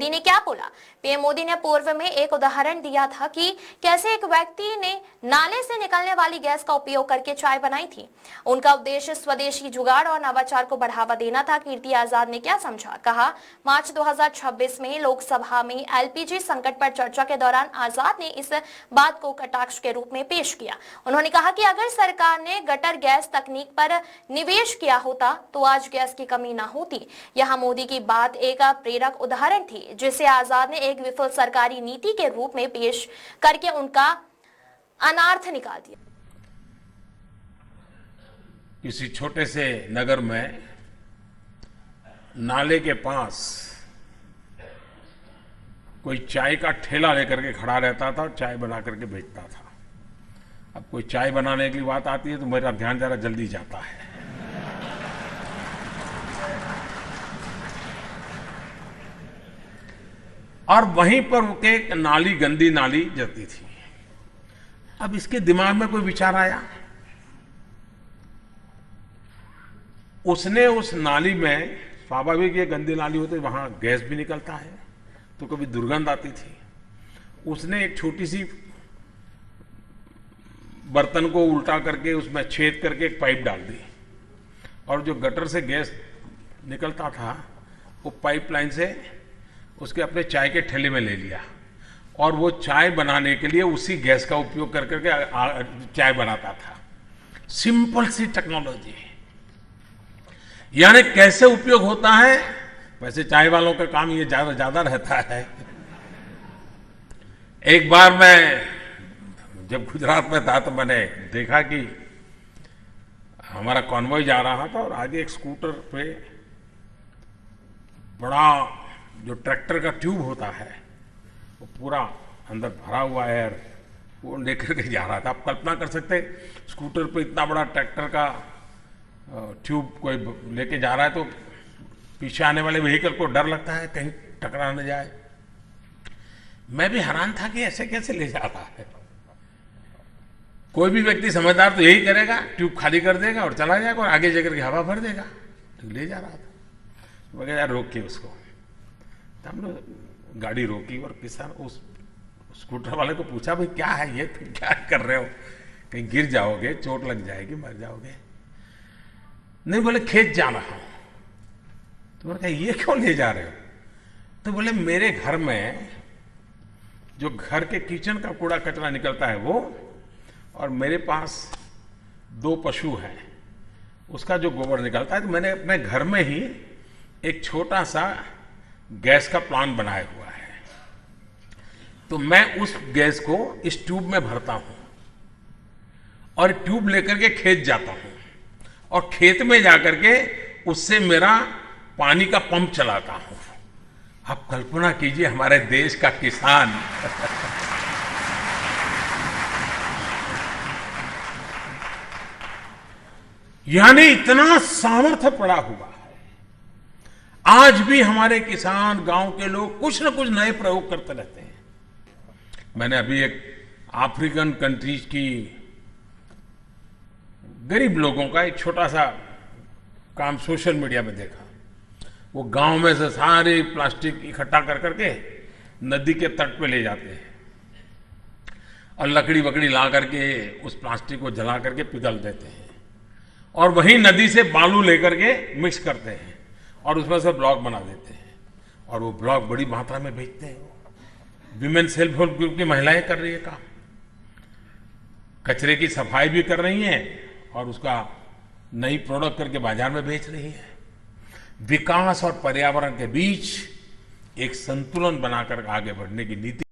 मोदी ने क्या बोला? पीएम मोदी ने पूर्व में एक उदाहरण दिया था कि कैसे एक व्यक्ति ने नाले से निकलने वाली गैस का उपयोग करके चाय बनाई थी। उनका उद्देश्य स्वदेशी जुगाड़ और नवाचार को बढ़ावा देना था। कीर्ति आजाद ने क्या समझा? कहा, मार्च 2026 में लोकसभा में एलपीजी संकट पर चर्चा के दौरान आजाद ने इस बात को कटाक्ष के रूप में पेश किया। उन्होंने कहा कि अगर सरकार ने गटर गैस तकनीक पर निवेश किया होता तो आज गैस की कमी न होती। यहाँ मोदी की बात एक प्रेरक उदाहरण थी जिसे आजाद ने एक विफल सरकारी नीति के रूप में पेश करके उनका अनार्थ निकाल दिया। किसी छोटे से नगर में नाले के पास कोई चाय का ठेला लेकर के खड़ा रहता था और चाय बना करके बेचता था। अब कोई चाय बनाने की बात आती है तो मेरा ध्यान जरा जल्दी जाता है। और वहीं पर एक नाली, गंदी नाली जाती थी। अब इसके दिमाग में कोई विचार आया, उसने उस नाली में, स्वाभाविक ये गंदी नाली होती, वहां गैस भी निकलता है तो कभी दुर्गंध आती थी। उसने एक छोटी सी बर्तन को उल्टा करके उसमें छेद करके एक पाइप डाल दी और जो गटर से गैस निकलता था वो पाइपलाइन से उसके अपने चाय के ठेले में ले लिया और वो चाय बनाने के लिए उसी गैस का उपयोग कर करके चाय बनाता था। सिंपल सी टेक्नोलॉजी, यानी कैसे उपयोग होता है। वैसे चाय वालों का काम ये ज्यादा रहता है। एक बार मैं जब गुजरात में था तो मैंने देखा कि हमारा कॉन्वॉय जा रहा था और आगे एक स्कूटर पे बड़ा जो ट्रैक्टर का ट्यूब होता है वो पूरा अंदर भरा हुआ एयर वो लेकर के जा रहा था। आप कल्पना कर सकते, स्कूटर पे इतना बड़ा ट्रैक्टर का ट्यूब कोई लेके जा रहा है तो पीछे आने वाले व्हीकल को डर लगता है कहीं टकरा न जाए। मैं भी हैरान था कि ऐसे कैसे ले जा रहा है। कोई भी व्यक्ति समझदार तो यही करेगा, ट्यूब खाली कर देगा और चला जाएगा और आगे जाकर के हवा भर देगा। तो ले जा रहा था। मैं कहा यार रोक के उसको। तो हमने गाड़ी रोकी और किसान उस स्कूटर वाले को पूछा, भाई क्या है ये, तुम क्या कर रहे हो, कहीं गिर जाओगे, चोट लग जाएगी, मर जाओगे। नहीं, बोले खेत जा रहा हूं। तो मैंने कहा ये क्यों ले जा रहे हो? तो बोले मेरे घर में जो घर के किचन का कूड़ा कचरा निकलता है वो, और मेरे पास 2 पशु हैं, उसका जो गोबर निकलता है, तो मैंने अपने घर में ही एक छोटा सा गैस का प्लांट बनाया हुआ है। तो मैं उस गैस को इस ट्यूब में भरता हूं और ट्यूब लेकर के खेत जाता हूं और खेत में जाकर के उससे मेरा पानी का पंप चलाता हूं। आप कल्पना कीजिए हमारे देश का किसान यानी इतना सामर्थ्य पड़ा हुआ है। आज भी हमारे किसान, गांव के लोग कुछ न कुछ नए प्रयोग करते रहते हैं। मैंने अभी एक अफ्रीकन कंट्रीज की गरीब लोगों का एक छोटा सा काम सोशल मीडिया में देखा। वो गांव में से सारे प्लास्टिक इकट्ठा कर करके नदी के तट पे ले जाते हैं और लकड़ी वकड़ी ला करके उस प्लास्टिक को जला करके पिघल देते हैं और वहीं नदी से बालू लेकर के मिक्स करते हैं और उसमें से ब्लॉक बना देते हैं और वो ब्लॉक बड़ी मात्रा में बेचते हैं। विमेन सेल्फ हेल्प ग्रुप की महिलाएं कर रही है काम, कचरे की सफाई भी कर रही हैं और उसका नई प्रोडक्ट करके बाजार में बेच रही है। विकास और पर्यावरण के बीच एक संतुलन बनाकर आगे बढ़ने की नीति